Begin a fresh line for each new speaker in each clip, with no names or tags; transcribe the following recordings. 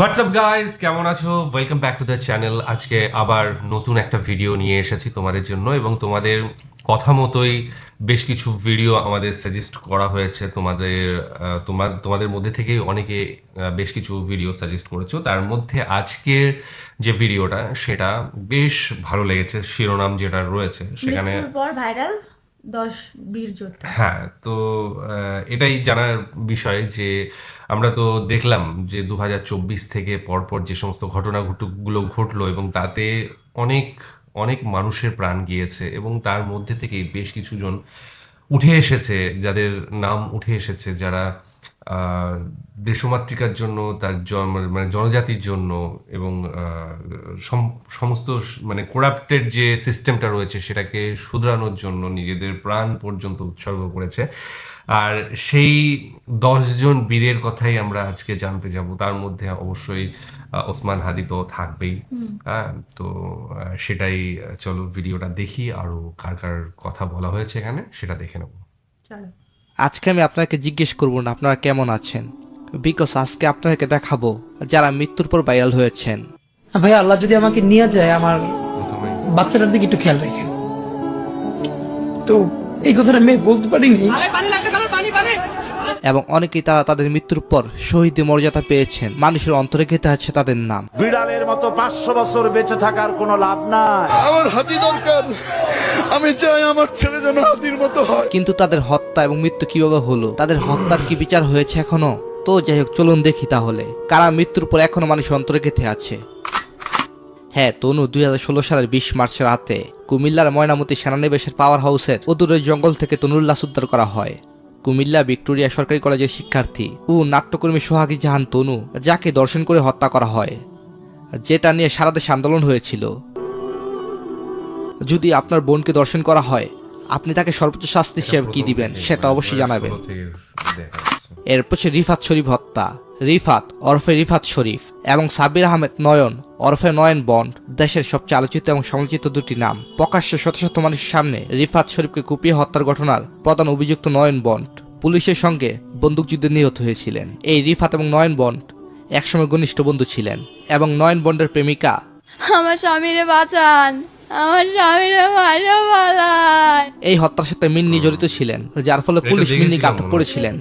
WhatsApp guys, কেমন আছো? Welcome back to the channel. আজকে আবার নতুন একটা ভিডিও নিয়ে এসেছি তোমাদের জন্য, এবং তোমাদের কথা মতোই বেশ কিছু ভিডিও আমাদের সাজেস্ট করা হয়েছে। তোমাদের মধ্যে থেকেই অনেকে বেশ কিছু ভিডিও সাজেস্ট করেছো। তার মধ্যে আজকের যে ভিডিওটা সেটা বেশ ভালো লেগেছে। শিরোনাম যেটা রয়েছে সেখানে
মৃত্যুর পর ভাইরাল 10 বীর যোদ্ধা।
হ্যাঁ, তো এটাই জানার বিষয় যে আমরা তো দেখলাম যে 2024 থেকে পরপর যে সমস্ত ঘটনাগুলো ঘটলো, এবং তাতে অনেক অনেক মানুষের প্রাণ গিয়েছে, এবং তার মধ্যে থেকেই বেশ কিছু জন উঠে এসেছে, যাদের নাম উঠে এসেছে, যারা আহ, দেশমাতৃকার জন্য, তার মানে জনজাতির জন্য, এবং সমস্ত মানে করাপ্টেড যে সিস্টেমটা রয়েছে সেটাকে শুধরানোর জন্য নিজেদের প্রাণ পর্যন্ত উৎসর্গ করেছে। আর সেই 10 জন বীরের কথাই আমরা আজকে জানতে যাব। তার মধ্যে অবশ্যই ওসমান হাদি তো থাকবেই। হ্যাঁ, তো সেটাই। চলো ভিডিওটা দেখি, আরো কার কার কথা বলা হয়েছে এখানে সেটা দেখে নেব।
চলো।
আজকে আমি আপনাকে জিজ্ঞেস করব না আপনারা কেমন আছেন, বিকজ আজকে আপনাকে দেখাবো যারা মৃত্যুর পর ভাইরাল হয়েছেন।
ভাই আল্লাহ যদি আমাকে নিয়ে যায়, আমার
প্রথমে
বাচ্চাটার দিকে একটু খেয়াল রাখেন। তো এই কথাটা আমি বলতে পারিনি।
এবং অনেকেই তারা তাদের মৃত্যুর পর শহীদের মর্যাদা পেয়েছেন। মানুষের অন্তরে গেঁথে আছে তাদের নাম।
বিড়ালের মতো 500 বছর বেঁচে থাকার কোনো লাভ নাই।
আমার হাতি দরকার। আমি চাই আমার ছেলে যেন হাতির মতো হয়।
কিন্তু তাদের হত্যা এবং মৃত্যু কিভাবে হলো, তাদের হত্যার কি বিচার হয়েছে এখনো? তো যাই হোক, চলুন দেখি তাহলে কারা মৃত্যুর পর এখনো মানুষের অন্তরে গেঁথে আছে। হ্যাঁ, তনু 2016 সালের 20 মার্চ রাতে কুমিল্লার ময়নামতি সেনানিবাসের পাওয়ার হাউসের অদূরের জঙ্গল থেকে তনুর লাশ উদ্ধার করা হয়। কুমিল্লা ভিক্টোরিয়া সরকারি কলেজের শিক্ষার্থী ও নাট্যকর্মী সোহাগী জাহান তনু, যাকে দর্শন করে হত্যা করা হয়, যেটা নিয়ে সারা দেশে আন্দোলন হয়েছিল। যদি আপনার বোনকে দর্শন করা হয়, আপনি তাকে সর্বোচ্চ শাস্তি হিসেবে কি দিবেন সেটা অবশ্যই জানাবেন। এরপর রিফাত শরীফ হত্যা। রিফাত ওরফে রিফাত শরীফ এবং সাব্বির আহমেদ নয়ন ওরফে নয়ন বন্ড দেশের সবচেয়ে আলোচিত এবং সমালোচিত দুটি নাম। প্রকাশ্যে শত শত মানুষের সামনে রিফাত শরীফকে কুপিয়ে হত্যার ঘটনার প্রধান অভিযুক্ত নয়ন বন্ড পুলিশের সঙ্গে বন্দুকযুদ্ধে নিহত হয়েছিলেন। এই রিফাত এবং নয়ন বন্ড একসময় ঘনিষ্ঠ বন্ধু ছিলেন, এবং নয়ন বন্ডের প্রেমিকা
আমার স্বামীরে বাঁচান, আমার স্বামীরে মাইরা পালান।
এই হত্যার সাথে মিন্নি জড়িত ছিলেন, যার ফলে পুলিশ মিন্নিকে আটক করেছিলেন।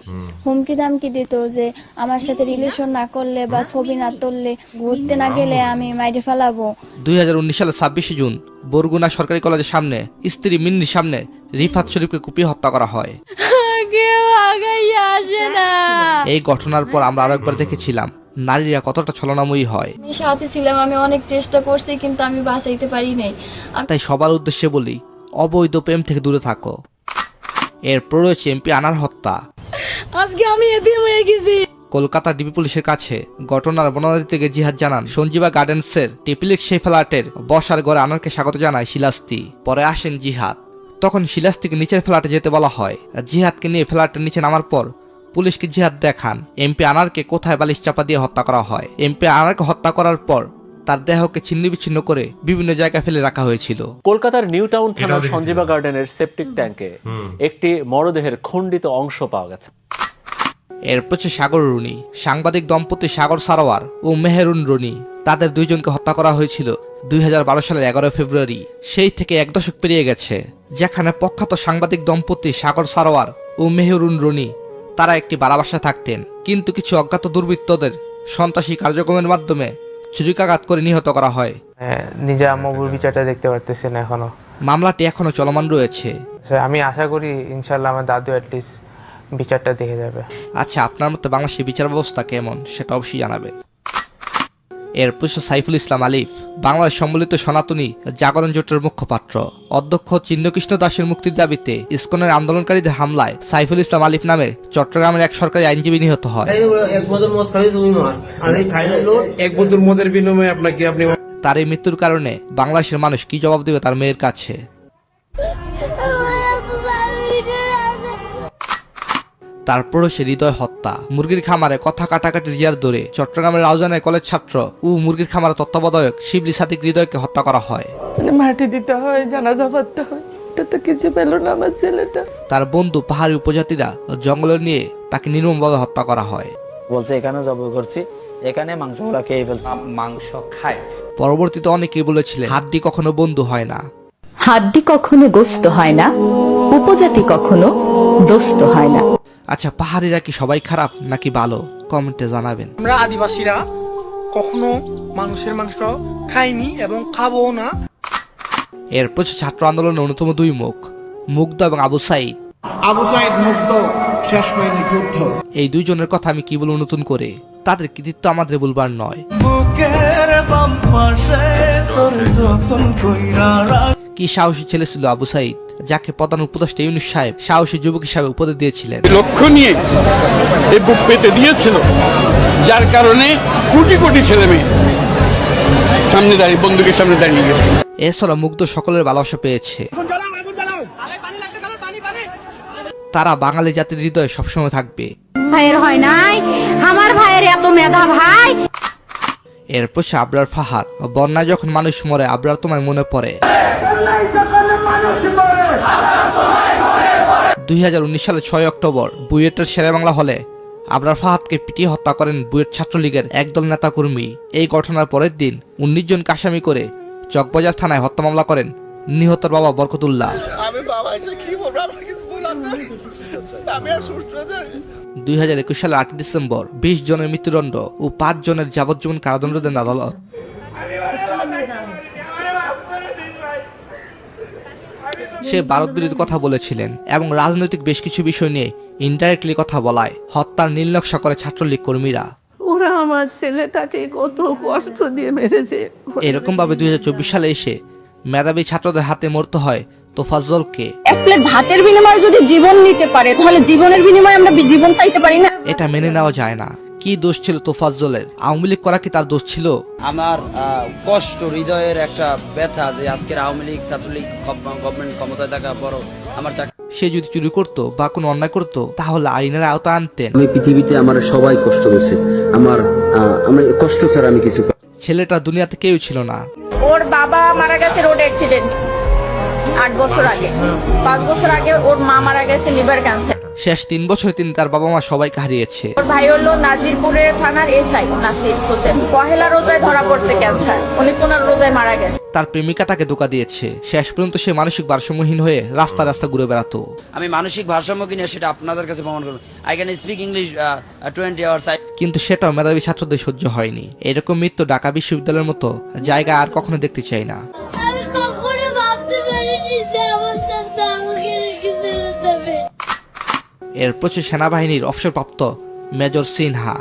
হুমকি দামকি দিত যে আমার সাথে রিলেশন না করলে বা ছবি না তুললে, ঘুরতে না গেলে আমি মাইরে ফেলাবো।
2019 সালের 26 জুন বরগুনা সরকারি কলেজের সামনে স্ত্রী মিন্নির সামনে রিফাত শরীফকে কুপিয়ে হত্যা করা হয়।
কেউ আগাইয়া আসে না।
এই ঘটনার পর আমরা আরো একবার দেখেছিলাম নারীরা কতটা ছলনাময়ী হয়।
আমি সাথে ছিলাম, আমি অনেক চেষ্টা করছি কিন্তু আমি বাঁচাইতে পারি নাই।
তাই সবার উদ্দেশ্যে বলি, অবৈধ প্রেম থেকে দূরে থাকো। এরপর রয়েছে এমপি আনার হত্যা।
আজকে আমি এতিম হয়ে গেছি।
কলকাতা ডিবি পুলিশের কাছে ঘটনার বর্ণনা দিতে গিয়ে জিহাদ জানান, সঞ্জীবা গার্ডেন্সের টিপিলিক সেই ফ্ল্যাটের বসার ঘরে আনারকে স্বাগত জানায় শিলাস্তি। পরে আসেন জিহাদ। তখন শিলাস্তিকে নিচের ফ্ল্যাটে যেতে বলা হয়। জিহাদকে নিয়ে ফ্ল্যাটের নিচে নামার পর পুলিশকে জিহাদ দেখান এমপি আনারকে কোথায় বালিশ চাপা দিয়ে হত্যা করা হয়। এমপি আনারকে হত্যা করার পর তার দেহকে ছিন্নবিচ্ছিন্ন করে বিভিন্ন জায়গায় ফেলে রাখা হয়েছিল।
কলকাতার নিউ টাউন থানার সঞ্জীবা গার্ডেনের সেপটিক ট্যাঙ্কে একটি মরদেহের খণ্ডিত অংশ পাওয়া গেছে।
এরপর সাগর রুনি, সাংবাদিক দম্পতি সাগর সারোয়ার ও মেহেরুন রুনি, তাদের দুইজনকে হত্যা করা হয়েছিল 2012 সালের 11 ফেব্রুয়ারি। সেই থেকে এক দশক পেরিয়ে গেছে, যেখানে প্রখ্যাত সাংবাদিক দম্পতি সাগর সারোয়ার ও মেহেরুন রুনি তারা একটি ভাড়া বাসায় থাকতেন, কিন্তু কিছু অজ্ঞাত দুর্বৃত্তদের সন্ত্রাসী কার্যক্রমের মাধ্যমে ছুরিকাঘাত করে নিহত করা হয়।
নিজে আম্মুর বিচারটা দেখতে পারতেছি না এখনো।
মামলাটি এখনো চলমান রয়েছে।
আমি আশা করি ইনশাল্লাহ আমার দাদু অ্যাটলিস্ট বিচারটা দেখে যাবে।
আচ্ছা, আপনার মতে বাংলাদেশের বিচার ব্যবস্থা কেমন সেটা অবশ্যই জানাবেন। এরপর সাইফুল ইসলাম আলিফ, বাংলাদেশ সম্মিলিত সনাতনী জাগরণ জোটের মুখপাত্র। অধ্যক্ষ চিন্নকৃষ্ণ দাসের মুক্তির দাবিতে ইসকনের আন্দোলনকারীদের হামলায় সাইফুল ইসলাম আলিফ নামে চট্টগ্রামের এক সরকারি আইনজীবী নিহত হয়।
এক বোতল মদের বিনিময়ে আপনাকে
তার এই মৃত্যুর কারণে বাংলাদেশের মানুষ কি জবাব দেবে তার মেয়ের কাছে? তারপর সে হৃদয় হত্যা। মুরগির খামারে কথা কাটাকাটি জিয়ার দৌড়ে চট্টগ্রামের রাউজানের কলেজ ছাত্র ও মুরগির খামারের তত্ত্বাবধায়ক শিবলি সাদিক হৃদয়কে হত্যা করা হয়।
মাটি দিতে হয়, জানাজা পড়তে হয়, এটা তো কিছু পেল না আমার ছেলেটা।
তার বন্ধু পাহাড়ি উপজাতিরা জঙ্গলে নিয়ে তাকে নির্মমভাবে হত্যা করা হয়।
বলছে এখানে জব করছি,
এখানে মাংসগুলো খেয়ে ফেলছে, মাংস খায়।
পরবর্তীতে অনেকেই বলেছিলেন হাড্ডি কখনো বন্ধু হয় না।
হাড্ডি কখনো গোস্ত হয় না, উপজাতি কখনো দোস্ত হয় না।
আচ্ছা, পাহাড়িরা কি সবাই খারাপ নাকি ভালো? কমেন্টে জানাবেন।
আমরা আদিবাসীরা কখনো মানুষের মাংস খাইনি এবং খাবো না।
এরপর ছাত্র আন্দোলনের অন্যতম দুই মুখ, মুগ্ধ এবং আবু সাইদ।
আবু সাইদ মুগ্ধ শেষ হয়নি যুদ্ধ।
এই দুইজনের কথা আমি কি বলবো নতুন করে, তাদের কৃতিত্ব আমাদের বলবার নয়। কি সাহসী ছেলে ছিল আবু সাইদ, যাকে প্রধান উপদেষ্টা ইউনূস সাহেব সাহসী যুবক হিসাবে উপদেশ দিয়েছিলেন।
লক্ষ্য নিয়ে এই বুক পেতে দিয়েছিল, যার কারণে কোটি কোটি ছেলে মেয়ে সামনে দাঁড়িয়ে বন্দুকের সামনে দাঁড়িয়ে গেছে।
এছাড়া মুগ্ধ সকলের ভালোবাসা পেয়েছে। তারা বাঙালি জাতির হৃদয়ে সবসময় থাকবে।
ভাইয়ের হয় নাই, আমার ভাইয়ের এত মেধা ভাই।
এরপর সে আবরার ফাহাদ, বন্যায় যখন মানুষ মরে আবরার তোমায় মনে পড়ে। 2019 সালের 6 অক্টোবর বুয়েটের শেরেবাংলা হলে আবরার ফাহাদকে পিটিয়ে হত্যা করেন বুয়েট ছাত্রলীগের একদল নেতাকর্মী। এই ঘটনার পরের দিন 19 জনকে আসামি করে চকবাজার থানায় হত্যা মামলা করেন নিহতের বাবা বরকতুল্লাহ।
আমি বাবা এসে কি বলবো, আমার কিছু বলার নাই। আমি আর সুস্থ নই।
2021 সালের 8 ডিসেম্বর 20 জনের মৃত্যুদণ্ড ও 5 জনের যাবজ্জীবন কারাদণ্ড দেন আদালত। সে ভারত বিরোধী কথা বলেছিলেন এবং রাজনৈতিক বেশ কিছু বিষয় নিয়ে ইনডাইরেক্টলি কথা বলায় হত্যার নীল নকশা করে ছাত্রলীগ কর্মীরা।
ওরা আমার ছেলেটাকে কত কষ্ট দিয়ে মেরেছে।
এরকম ভাবে 2024 সালে এসে মেধাবী ছাত্রদের হাতে মরতে হয় তোফাজ্জলকে।
এক প্লেট ভাতের বিনিময়ে যদি জীবন নিতে পারে, তাহলে জীবনের বিনিময়ে আমরা জীবন চাইতে পারি না?
এটা মেনে নেওয়া যায় না। কি দোষ ছিল তোফাজ্জলের? আওয়ামী লীগ করা কি তার দোষ ছিল?
আমার কষ্ট, হৃদয়ের একটা ব্যথা যে আজকের আওয়ামী লীগ ছাত্রলীগ গভর্নমেন্ট ক্ষমতায় থাকা বড় আমার
সে যদি চুরি করতো বা কোনো অন্যায় করতো তাহলে আইনের আওতা আনতেন।
আমি পৃথিবীতে আমার সবাই কষ্ট দিয়েছে, আমার কষ্ট ছাড়া আমি কিছু।
ছেলেটা দুনিয়াতে কেউ ছিল না।
ওর বাবা মারা গেছে রোড অ্যাক্সিডেন্ট 8 বছর আগে। 5 বছর আগে ওর মা মারা গেছে লিভার ক্যান্সার।
শেষ 3 বছরে তিনি তার বাবা মা সবাইকে হারিয়েছে।
ওর ভাই হলো নাজিরপুরের থানার এসআই নাসির হোসেন। পহেলা রোজায় ধরা পড়ছে ক্যান্সার, 15 রোজায় মারা গেছে।
তার প্রেমিকা তাকে ধোঁকা দিয়েছে। শেষ পর্যন্ত সে মানসিক ভারসাম্যহীন হয়ে রাস্তা রাস্তা ঘুরে বেড়াতো।
আমি মানসিক ভারসাম্য কিনা সেটা আপনাদের কাছে প্রমাণ করব। I can speak English 20 hours.
কিন্তু সেটাও মেধাবী ছাত্রদের সহ্য হয়নি। এরকম মৃত্যু ঢাকা বিশ্ববিদ্যালয়ের মতো জায়গায় আর কখনো দেখতে চাই না।
আমি কখনো ভাবতে পারিনি যে আমার চাচা আমাকে রেখে চলে যাবে।
এরপর সেনাবাহিনীর অবসরপ্রাপ্ত মেজর সিনহা,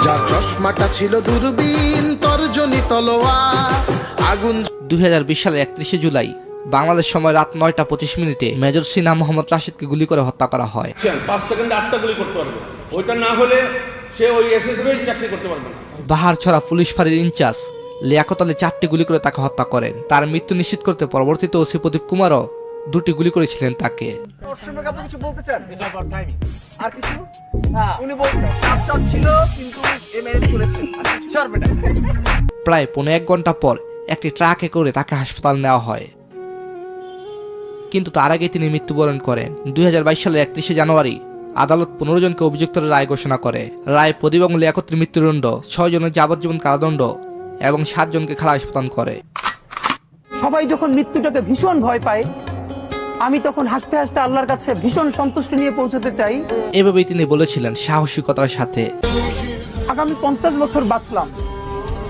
যার চশমাটা ছিল দূরবীন তর্জনী তলোয়ার আগুন।
2020 সালের 31 জুলাই বাংলাদেশ সময় রাত 9:25 মেজর সিনহা মোহাম্মদ রাশিদকে গুলি করে হত্যা করা হয়।
5 সেকেন্ডে 8টা গুলি করতে পারবে, ওইটা না হলে সে ওই এসএসবি চাকরি করতে পারবে না।
বাহার ছড়া পুলিশ ফাঁড়ির ইনচার্জ লিয়াকত আলী 4টি গুলি করে তাকে হত্যা করেন। তার মৃত্যু নিশ্চিত করতে পরবর্তীতে ওসি প্রদীপ কুমারও 2টি গুলি করেছিলেন তাকে।
কিছু বলতে চান? আর কিছু উনি বলছেন ছিল কিন্তু চলেছেন।
প্রায় 1.5 ঘন্টা পর একটি ট্রাকে করে তাকে হাসপাতাল নেওয়া হয়, কিন্তু তার আগে তিনি মৃত্যুবরণ করেন। 2022 সালের 31 জানুয়ারি আদালত 15 জনকে অভিযুক্তের রায় ঘোষণা করে। রায় প্রদীপ এবং লিয়াকতের মৃত্যুদণ্ড, 6 জনের যাবজ্জীবন কারাদণ্ড এবং 7 জনকে খালাস প্রদান করে।
সবাই যখন মৃত্যুটাকে ভীষণ ভয় পায়, আমি তখন হাসতে হাসতে আল্লাহর কাছে ভীষণ সন্তুষ্টি নিয়ে পৌঁছতে চাই।
এভাবেই তিনি বলেছিলেন সাহসিকতার সাথে,
আগামী 50 বছর বাঁচলাম,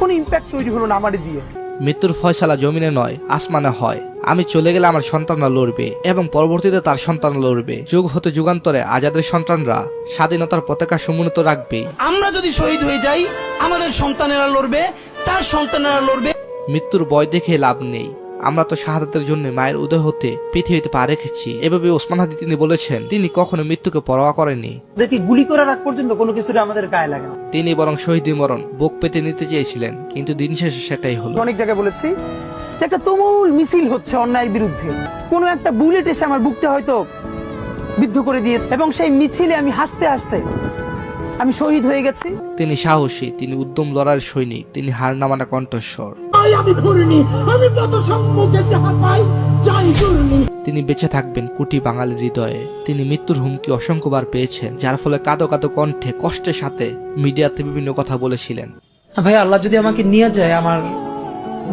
কোনো ইম্প্যাক্ট তৈরি হলো না আমারে দিয়ে।
মৃত্যুর ফয়সালা জমিনে নয় আসমানে হয়। আমি চলে গেলে আমার সন্তানরা লড়বে এবং পরবর্তীতে তার সন্তানরা লড়বে। যুগ হতে যুগান্তরে আজাদের সন্তানরা স্বাধীনতার পতাকা সমুন্নত রাখবে।
আমরা যদি শহীদ হয়ে যাই, আমাদের সন্তানেরা লড়বে, তার সন্তানেরা লড়বে।
মৃত্যুর ভয় দেখে লাভ নেই। আমরা তো শাহাদাতের জন্য মায়ের উদয় হতে পৃথিবীতে পা রেখেছি। এভাবে ওসমান হাদি তিনি বলেছেন তিনি কখনো মৃত্যুকে পরোয়া করেননি।
দেখি গুলি করার আগ পর্যন্ত কোনো কিছুর আমাদের গায়ে লাগে না।
তিনি বরং শহীদি মরণ বুক পেতে নিতে চেয়েছিলেন, কিন্তু দিন শেষে সেটাই হলো।
অনেক জায়গায় বলেছি একটা তুমুল মিছিল হচ্ছে অন্যায়ের বিরুদ্ধে, কোনো একটা বুলেট এসে আমার বুকটা হয়তো বিদ্ধ করে দিয়েছে এবং সেই মিছিলে আমি হাসতে হাসতে আমি শহীদ হয়ে গেছি।
তিনি সাহসী, তিনি উদ্যম লড়াইয়ের সৈনিক, তিনি হার না মানা কণ্ঠস্বর।
আমি ধরিনি, আমি কত সম্মুখে যাহা পাই যাই করিনি।
তিনি বেঁচে থাকবেন কোটি বাঙালির হৃদয়ে। তিনি মৃত্যুর হুমকি অসংখ্যবার পেয়েছেন, যার ফলে কাঁদো কাঁদো কণ্ঠে কষ্টের সাথে মিডিয়াতে বিভিন্ন কথা বলেছিলেন।
ভাই আল্লাহ যদি আমাকে নিয়ে যায়, আমার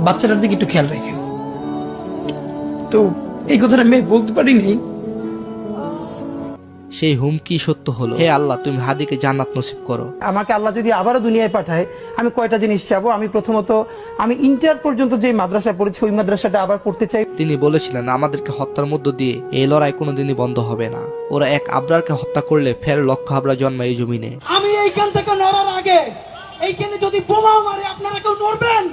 বাচ্চাটার দিকে একটু খেয়াল রাখেন। তো এই কথাটা আমি বলতে পারিনি।
সেই হুমকি সত্য হলো। হে আল্লাহ, তুমি হাদিকে জান্নাত নসিব করো।
আমাকে আল্লাহ যদি আবারও দুনিয়ায় পাঠায়, আমি কয়টা জিনিস চাবো। আমি প্রথমত আমি ইন্টার পর্যন্ত যে মাদ্রাসা পড়েছি ওই মাদ্রাসাটা আবার পড়তে চাই।
তিনি বলেছিলেন, আমাদেরকে হত্যার মধ্য দিয়ে এই লড়াই কোনোদিনই বন্ধ হবে না। ওরা এক আবরারকে হত্যা করলে ফের লক্ষ আবরার জন্মায় এই জমিনে।
আমি এইখান থেকে নড়ার আগে এইখানে যদি বোমাও মারে আপনারা কেউ নড়বেন?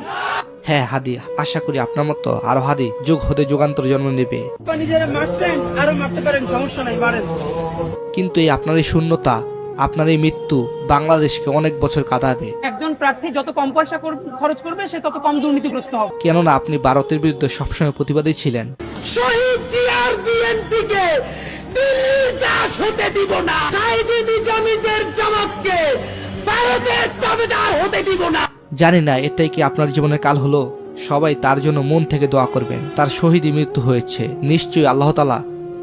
হ্যাঁ হাদি, আশা করি আপনার মতো আরো হাদি যুগ হতে যুগান্তর জন্ম নেবে।
নিজেরা মারছেন, আরো মারতে পারেন, সমস্যা নাই, মারেন।
কিন্তু এই আপনার এই শূন্যতা, আপনার এই মৃত্যু বাংলাদেশকে অনেক বছর কাঁদাবে।
একজন প্রার্থী যত কম পয়সা খরচ করবে সে তত কম দুর্নীতিগ্রস্ত হবে।
কেননা আপনি ভারতের বিরুদ্ধে সবসময় প্রতিবাদী ছিলেন।
শহীদ জিয়ার বিএনপিকে দিল্লির দাস হতে দিব না। সাইদি নিজামীদের জামাতকে ভারতের দাবিদার হতে দিব না।
জানি না এটাই কি আপনার জীবনের কাল হলো। সবাই তার জন্য মন থেকে দোয়া করবেন। তার শহীদই মৃত্যু হয়েছে, নিশ্চয়ই আল্লাহ তাআলা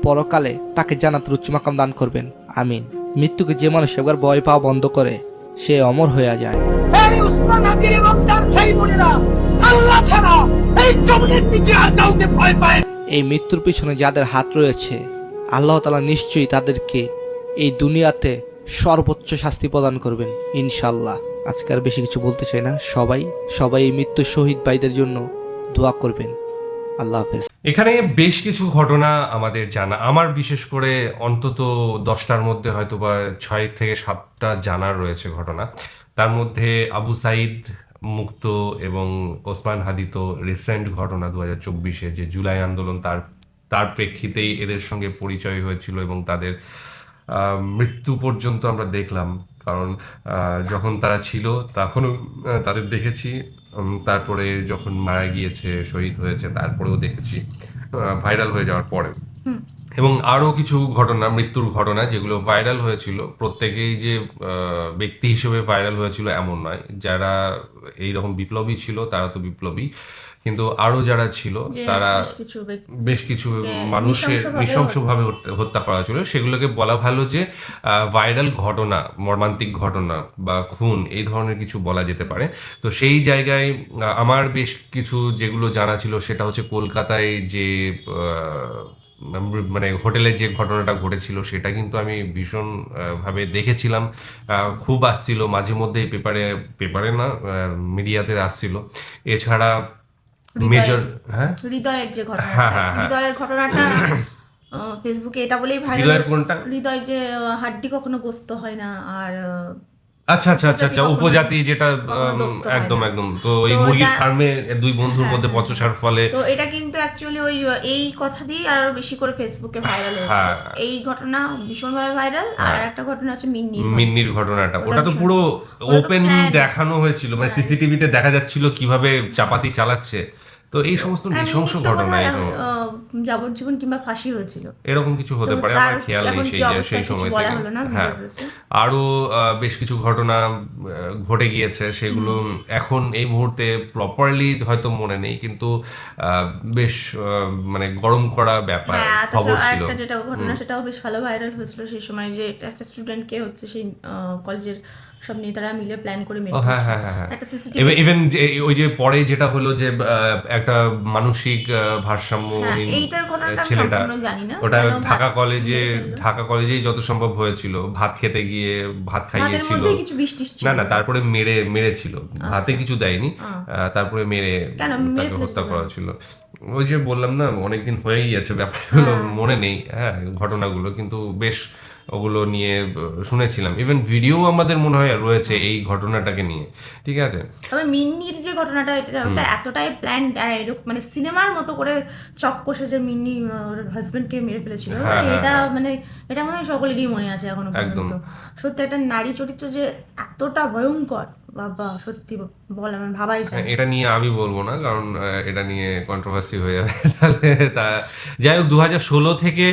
পরকালে তাকে জান্নাতের উচ্চ মাকাম দান করবেন। আমিন। মৃত্যুকে যে মানুষ একবার ভয় পাওয়া বন্ধ করে, সে অমর হয়ে যায়।
এই উসমান হাদি এবং তার ভাই বোনেরা আল্লাহ ছাড়া এই জমিনের নিচে আর কাউকে ভয় পায় না।
এই মৃত্যুর পিছনে যাদের হাত রয়েছে, আল্লাহ তাআলা নিশ্চয়ই তাদেরকে এই দুনিয়াতে সর্বোচ্চ শাস্তি প্রদান করবেন ইনশাআল্লাহ। আজকে আর বেশি কিছু বলতে চাই না। সবাই এই মৃত্যু শহীদ ভাইদের জন্য দোয়া করবেন। আল্লাহ হাফেজ।
এখানে বেশ কিছু ঘটনা আমাদের জানা, আমার বিশেষ করে অন্তত 10টার মধ্যে হয়তো বা 6 থেকে 7টা জানার রয়েছে ঘটনা। তার মধ্যে আবু সাইদ মুক্ত এবং ওসমান হাদি তো রিসেন্ট ঘটনা 2024-এ যে জুলাই আন্দোলন, তার প্রেক্ষিতেই এদের সঙ্গে পরিচয় হয়েছিল এবং তাদের মৃত্যু পর্যন্ত আমরা দেখলাম। কারণ যখন তারা ছিল তখনও তাদের দেখেছি, তারপরে যখন মারা গিয়েছে, শহীদ হয়েছে, তারপরেও দেখেছি ভাইরাল হয়ে যাওয়ার পরে। এবং আরও কিছু ঘটনা, মৃত্যুর ঘটনা যেগুলো ভাইরাল হয়েছিল, প্রত্যেকেই যে ব্যক্তি হিসেবে ভাইরাল হয়েছিল এমন নয়। যারা এইরকম বিপ্লবী ছিল তারা তো বিপ্লবী, কিন্তু আরও যারা ছিল তারা বেশ কিছু মানুষের নৃশংসভাবে হত্যা করা ছিল। সেগুলোকে বলা ভালো যে ভাইরাল ঘটনা, মর্মান্তিক ঘটনা বা খুন, এই ধরনের কিছু বলা যেতে পারে। তো সেই জায়গায় আমার বেশ কিছু যেগুলো জানা ছিল সেটা হচ্ছে কলকাতায় যে মানে হোটেলে যে ঘটনাটা ঘটেছিল সেটা কিন্তু আমি ভীষণ ভাবে দেখেছিলাম। খুব আসছিল মাঝে মধ্যেই, পেপারে না, মিডিয়াতে আসছিল। এছাড়া মেজর
হৃদয়ের যে ঘটনা, হৃদয়ের ঘটনাটা ফেসবুকে এটা বলেই ভাইরাল। হৃদয় যে হাড্ডি কখনো গোস্ত হয় না, আর
আচ্ছা উপজাতি যেটা একদম তো এই মুরগির ফার্মে দুই বন্ধুর মধ্যে বচসার ফলে,
তো এটা কিন্তু অ্যাকচুয়ালি এই কথা দিয়ে আরো বেশি করে ফেসবুকে ভাইরাল হয়েছে। এই ঘটনা ভীষণভাবে ভাইরাল। আর একটা ঘটনা আছে
মিন্নির ঘটনাটা, ওটা তো পুরো ওপেন দেখানো হয়েছিল, মানে সিসিটিভিতে দেখা যাচ্ছিল কিভাবে চাপাতি চালাচ্ছে। তো এই সমস্ত নৃশংস ঘটনা,
যাবজ্জীবন কিংবা ফাঁসি হয়েছিল,
এরকম কিছু হতে পারে, আমার খেয়াল নেই সেই সময় থেকে। হ্যাঁ, আরো বেশ কিছু ঘটনা ঘটে গিয়েছে, সেগুলো এখন এই মুহূর্তে প্রপারলি হয়তো মনে নেই, কিন্তু বেশ মানে গরম করা ব্যাপার খবর ছিল।
যেটা ঘটনা সেটাও বেশ ভালো ভাইরাল হয়েছিল সেই সময়, যে একটা স্টুডেন্টকে হচ্ছে সেই কলেজের সব নেতারা মিলে প্ল্যান করে মেরে ফেলেছে।
ইভেন ওই যে পরে যেটা হলো যে একটা মানসিক ভারসাম্যহীন ছেলেটা, ওটা ঢাকা কলেজেই যত সম্ভব হয়েছিল, ভাত খেতে গিয়ে ভাত খাইয়েছিল না, তারপরে মেরেছিল, ভাতে কিছু দেয়নি, তারপরে মেরে তাকে হত্যা করা ছিল। ওই যে বললাম না, অনেকদিন হয়েই গেছে ব্যাপারগুলো, মনে নেই ঘটনাগুলো, কিন্তু বেশ ওগুলো নিয়ে শুনেছিলাম। ইভেন ভিডিও আমাদের মনে হয় রয়েছে এই ঘটনাটাকে নিয়ে, ঠিক আছে।
তবে মিন্নির যে ঘটনাটা, এটা এতটাই প্ল্যান্ড, আর এরকম মানে সিনেমার মতো করে চক কষে যে মিন্নি ওর হাজবেন্ডকে মেরে ফেলেছিল, এটা মনে হয় সকলেরই মনে আছে এখনো পর্যন্ত। সত্যি একটা নারী চরিত্র যে এতটা ভয়ঙ্কর, বাবা সত্যি বলা মানে ভাবাই যায়।
এটা নিয়ে আমি বলবো না, কারণ এটা নিয়ে কন্ট্রোভার্সি হয়ে যাবে। তাহলে যাই হোক, 2016 থেকে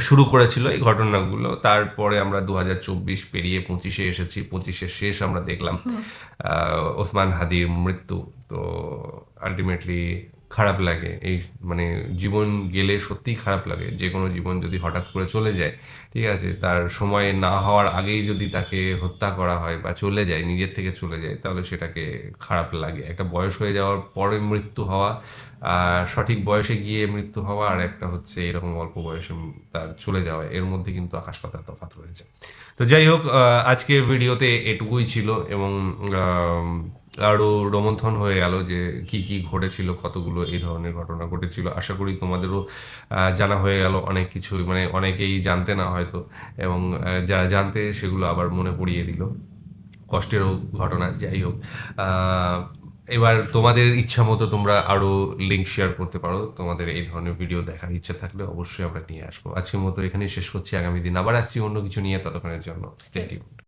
শুরু করেছিল এই ঘটনাগুলো। তারপরে আমরা 2024 পেরিয়ে 25-এ এসেছি। 25-এর শেষ আমরা দেখলাম ওসমান হাদির মৃত্যু। তো আলটিমেটলি খারাপ লাগে। এই মানে জীবন গেলে সত্যিই খারাপ লাগে। যে কোনো জীবন যদি হঠাৎ করে চলে যায়, ঠিক আছে, তার সময় না হওয়ার আগেই যদি তাকে হত্যা করা হয় বা চলে যায়, নিজের থেকে চলে যায়, তাহলে সেটাকে খারাপ লাগে। একটা বয়স হয়ে যাওয়ার পরে মৃত্যু হওয়া, সঠিক বয়সে গিয়ে মৃত্যু হওয়া, আর একটা হচ্ছে এরকম অল্প বয়সে তার চলে যাওয়া, এর মধ্যে কিন্তু আকাশ পাতাল তফাৎ রয়েছে। তো যাই হোক, আজকের ভিডিওতে এটুকুই ছিল, এবং আরও রোমন্থন হয়ে গেল যে কি কি ঘটেছিল, কতগুলো এই ধরনের ঘটনা ঘটেছিল। আশা করি তোমাদেরও জানা হয়ে গেল অনেক কিছু, মানে অনেকেই জানতে না হয়তো, এবং যারা জানতে সেগুলো আবার মনে পড়িয়ে দিল, কষ্টেরও ঘটনা। যাই হোক, এবার তোমাদের ইচ্ছা মতো তোমরা আরও লিঙ্ক শেয়ার করতে পারো, তোমাদের এই ধরনের ভিডিও দেখার ইচ্ছা থাকলে অবশ্যই আমরা নিয়ে আসবো। আজকের মতো এখানেই শেষ করছি, আগামী দিন আবার আসছি অন্য কিছু নিয়ে, ততক্ষণের জন্য স্টে টিউনড।